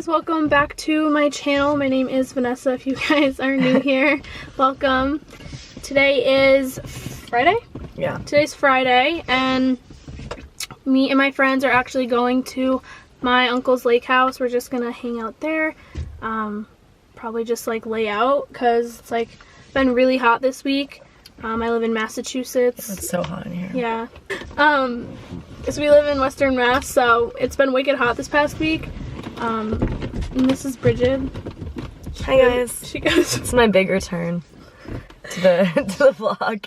Welcome back to my channel. My name is Vanessa. If you guys are new here, welcome. Today is Friday? Yeah. Today's Friday, and me and my friends are actually going to my uncle's lake house. We're just gonna hang out there. Probably just like lay out because it's like been really hot this week. I live in Massachusetts. It's so hot in here. Yeah. Because we live in Western Mass, so it's been wicked hot this past week. And this is Bridget. Hi guys. She goes. It's my big return to the vlog.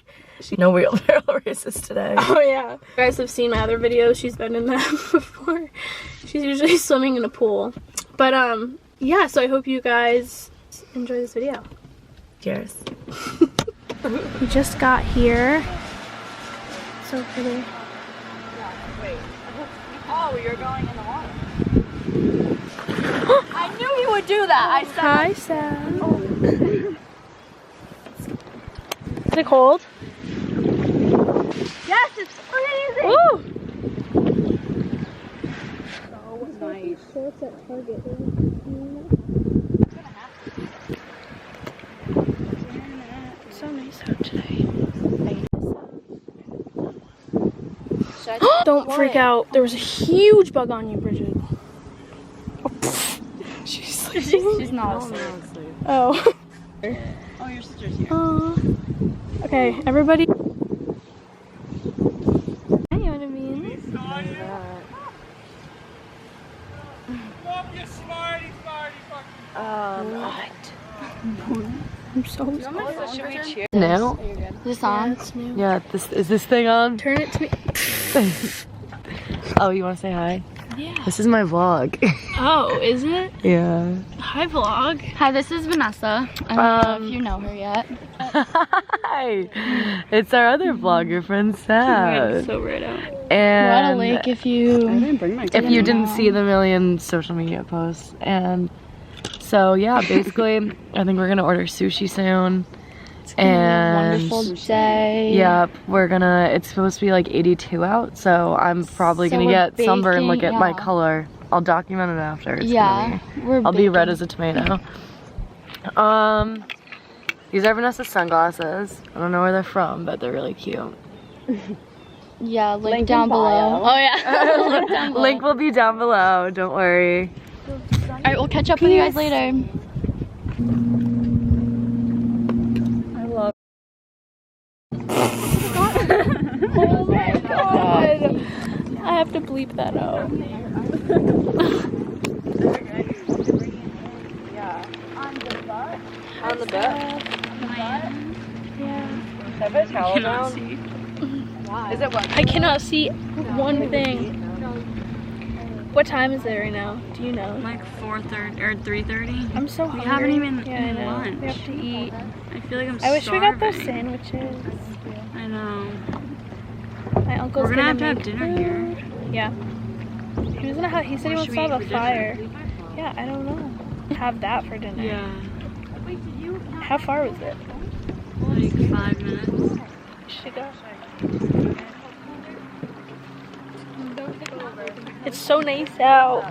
No wheelbarrow races today. Oh yeah. You guys have seen my other videos. She's been in them before. She's usually swimming in a pool. But yeah, so I hope you guys enjoy this video. Cheers. We just got here. So pretty. Wait. Oh, you're going in the water. I knew you would do that. I said. Hi, Sam. Oh. Is it cold? Yes, it's freezing. Woo! So nice. Shorts at Target. It's so nice out today. Don't freak out. There was a huge bug on you, Bridget. She's not asleep. Oh. Oh, your sister's here. Okay, everybody. Hey, you wanna be in this? I'm so sorry. Should we cheer? New? Is this on? Yeah, it's new. Yeah, is this thing on? Turn it to me. Oh, you want to say hi? Yeah. This is my vlog. Oh, is it? Yeah. Hi, vlog. Hi, this is Vanessa. I don't know if you know her yet. Hi. It's our other vlogger friend, Sam. So right out. We're at a And lake if you... if you didn't see the million social media posts. And so yeah, basically I think we're gonna order sushi soon. And wonderful day. yep, it's supposed to be like 82 out, so I'm probably So gonna we're get sunburned and look baking, at my yeah. color. I'll document it after. It's Yeah, I'll be red as a tomato. These are Vanessa's sunglasses. I don't know where they're from, but they're really cute. Yeah, link down below. Oh yeah. Link down below. Link will be down below, don't worry. Alright, we'll catch up with you guys later. I love Oh my god. I have to bleep that out. on the butt. Yeah. Should I put a towel down? Is it what? I cannot see one thing. What time is it right now? Do you know? Like 4:30 or 3:30. I'm so We hungry. haven't even yeah, I eaten know. lunch. We have to eat. I feel like I'm I wish we got those starving. sandwiches. I know. My uncle's We're gonna have make to have dinner food. here. Yeah. He was gonna have. He said he What wants should to we have eat a for fire. dinner? Yeah, I don't know. Have that for dinner. Yeah. How far was it? Like 5 minutes. We should go. It's so nice out.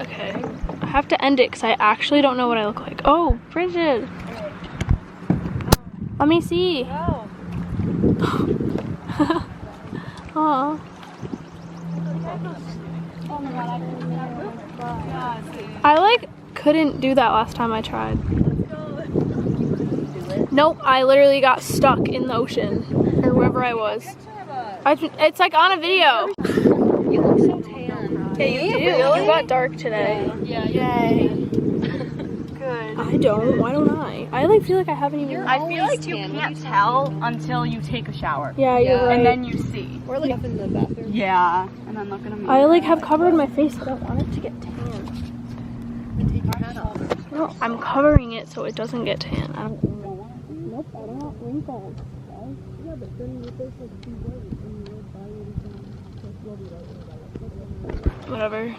Okay. I have to end it because I actually don't know what I look like. Oh, Bridget. Let me see. Aw. I like couldn't do that last time I tried. Nope, I literally got stuck in the ocean or wherever I was. It's like on a video. You look so tan. Yeah, you do. You got dark today. Yeah, Yay. good. I don't. Why don't I? I like feel like I haven't even. I feel like you can't tell until you take a shower. Yeah, you're right. And then you see. Or like up in the bathroom. Yeah. And then look at me. I like have covered my face. I don't want it to get tan. Take your hat off. No, I'm covering it so it doesn't get tan. I don't. Nope, I don't want wrinkles. Whatever.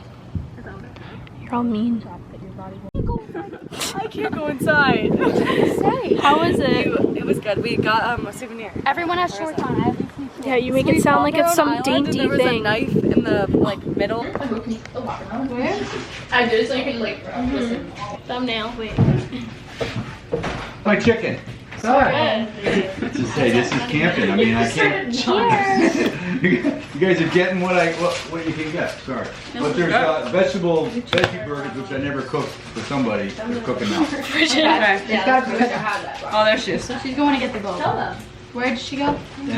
You're all mean. I can't go inside. How was it? It was good. We got a souvenir. Everyone has shorts on. I have these new shorts. Yeah, you make it sound like it's some And dainty there was a thing. knife in the middle. I do so you can like listen. Thumbnail. Wait. My chicken. Just say this is camping. I mean, I can't. You guys are getting what you can get. Sorry, but there's veggie burgers which I never cooked for somebody. They're cooking now. Oh, there she is. So she's going to get the boat. Tell them. Where did she go? And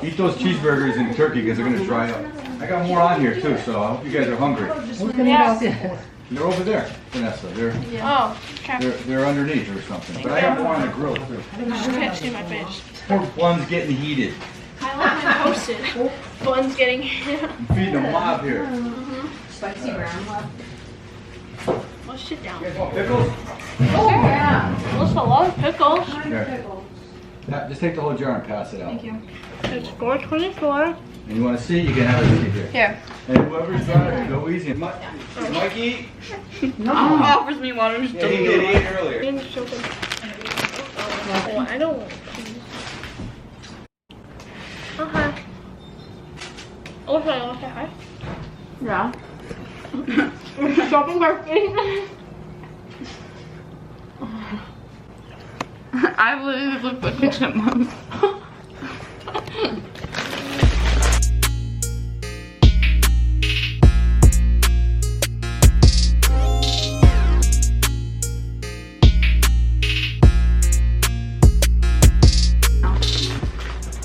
eat those cheeseburgers in turkey because they're gonna dry up. I got more on here too, so I hope you guys are hungry. Yeah. They're over there, Vanessa. Oh, okay. They're underneath or something. But I got more on the grill too. I can't see my fish. Poor bun's getting heated. I like my toasted. Bun's getting I'm feeding the mob here. Spicy brown. Well, sit down. You guys want pickles? Oh, yeah. That's a lot of pickles. Here. Yeah, just take the whole jar and pass it out. Thank you. It's $4.24. And you want to see it, you can have it right here. Here. And whoever's driving, go easy. Mikey? Offers me water. Yeah, he did eat earlier. Oh, I don't want cheese. Okay. Okay, okay. Yeah. Shopping cart. I literally look like a chipmunk.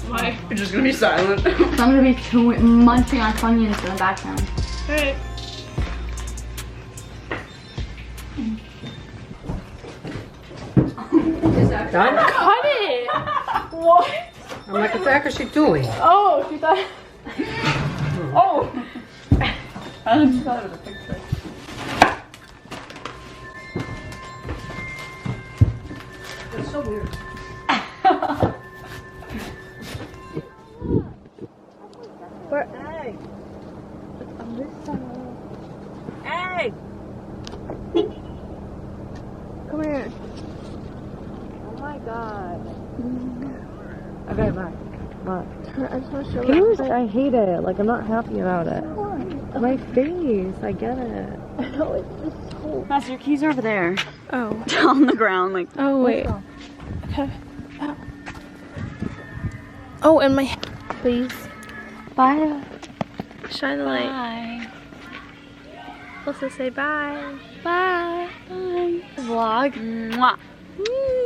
Why? You're just gonna be silent. So I'm gonna be munching on Funyuns in the background. Alright. Done? Cut it! What? I'm like, what the heck is she doing? Oh, she thought. Oh! I just thought it was a picture. It's so weird. For egg. On this side. Egg! Come here. Oh my god. Okay, bye. Bye. I just want to show you. I hate it. Like, I'm not happy about it. My face. I get it. No, it's just so. Master, your keys are over there. Oh. On the ground, like. Oh, wait. Okay. Oh, and my. Please. Bye. Shine the light. Bye. Also say bye. Bye. Bye. Vlog. Mwah.